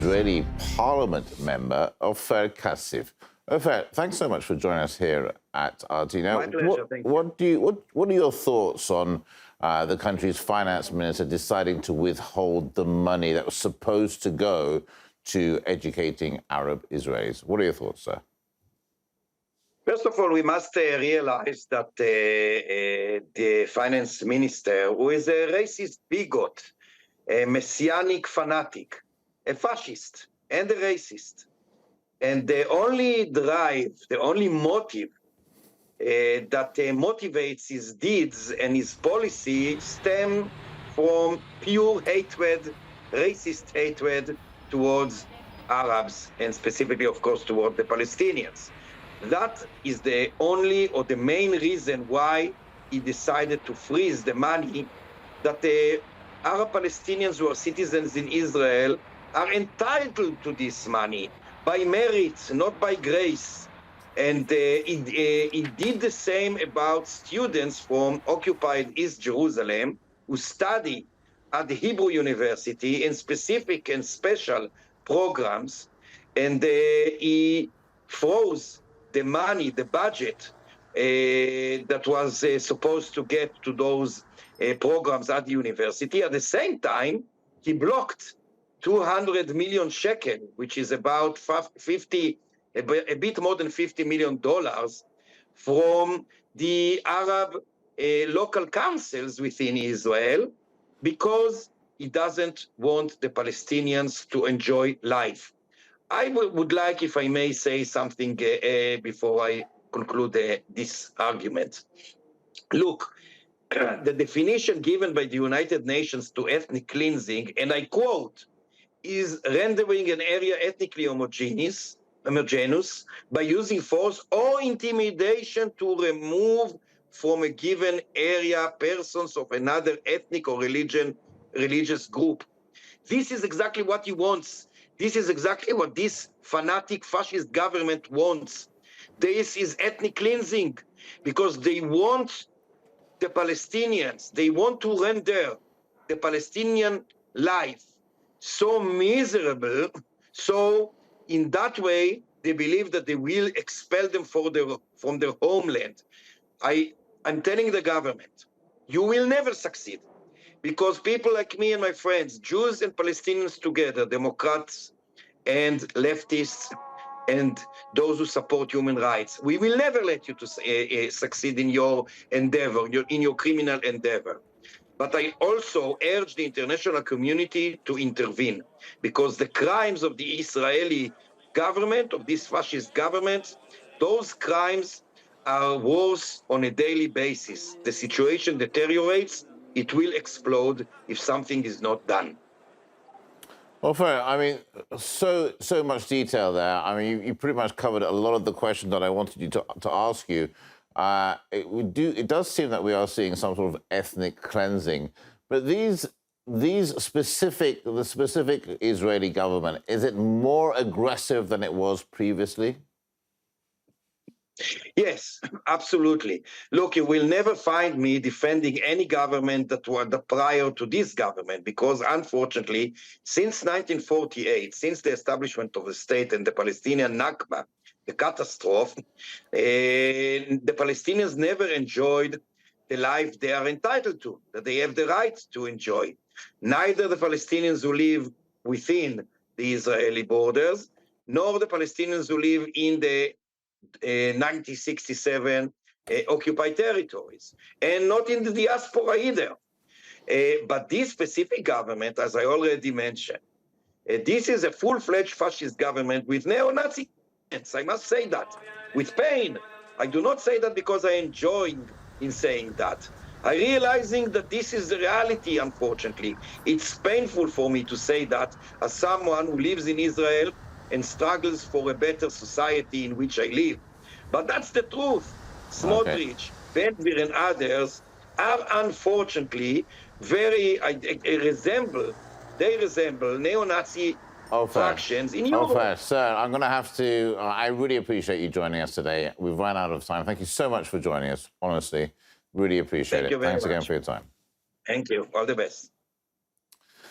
Israeli parliament member, Ofer Cassif. Ofer, thanks so much for joining us here at RT. Now, My pleasure. Thank you. What are your thoughts on the country's finance minister deciding to withhold the money that was supposed to go to educating Arab Israelis? What are your thoughts, sir? First of all, we must realize that the finance minister, who is a racist bigot, a messianic fanatic, a fascist, and a racist, and the only drive, the only motive that motivates his deeds and his policy stem from pure hatred, racist hatred towards Arabs, and specifically, of course, toward the Palestinians. That is the only or the main reason why he decided to freeze the money that the Arab Palestinians who are citizens in Israel are entitled to this money by merit, not by grace. And he did the same about students from occupied East Jerusalem who study at the Hebrew University in specific and special programs. And he froze the money, the budget that was supposed to get to those programs at the university. At the same time, he blocked 200 million shekel, which is about a bit more than $50 million from the Arab local councils within Israel, because he doesn't want the Palestinians to enjoy life. I would like, if I may, say something before I conclude this argument. Look, the definition given by the United Nations to ethnic cleansing, and I quote, is rendering an area ethnically homogeneous by using force or intimidation to remove from a given area persons of another ethnic or religious group. This is exactly what he wants. This is exactly what this fanatic fascist government wants. This is ethnic cleansing, because they want the Palestinians, they want to render the Palestinian life so miserable, so in that way they believe that they will expel them from their homeland. I'm telling the government, you will never succeed, because people like me and my friends, Jews and Palestinians together, Democrats and leftists and those who support human rights, we will never let you to succeed in your endeavor, in your criminal endeavor. But I also urge the international community to intervene, because the crimes of the Israeli government, of this fascist government, those crimes are worse on a daily basis. The situation deteriorates. It will explode if something is not done. Ofer, I mean, so much detail there. I mean, you pretty much covered a lot of the questions that I wanted you to ask you. It does seem that we are seeing some sort of ethnic cleansing, but the specific Israeli government, is it more aggressive than it was previously? Yes, absolutely. Look, you will never find me defending any government that was prior to this government, because unfortunately, since 1948, since the establishment of the state and the Palestinian Nakba, the catastrophe, the Palestinians never enjoyed the life they are entitled to, that they have the right to enjoy. Neither the Palestinians who live within the Israeli borders, nor the Palestinians who live in the 1967 occupied territories, and not in the diaspora either. But this specific government, as I already mentioned, this is a full-fledged fascist government with neo-Nazi elements. I must say that with pain. I do not say that because I enjoy in saying that. I realizing that this is the reality, unfortunately. It's painful for me to say that as someone who lives in Israel and struggles for a better society in which I live. But that's the truth. Smotrich, Ben Gvir, and others are unfortunately they resemble neo-Nazi factions in Europe. Ofer, sir, I'm going to have to, I really appreciate you joining us today. We've run out of time. Thank you so much for joining us, honestly. Really appreciate it. Thanks again for your time. Thank you. All the best.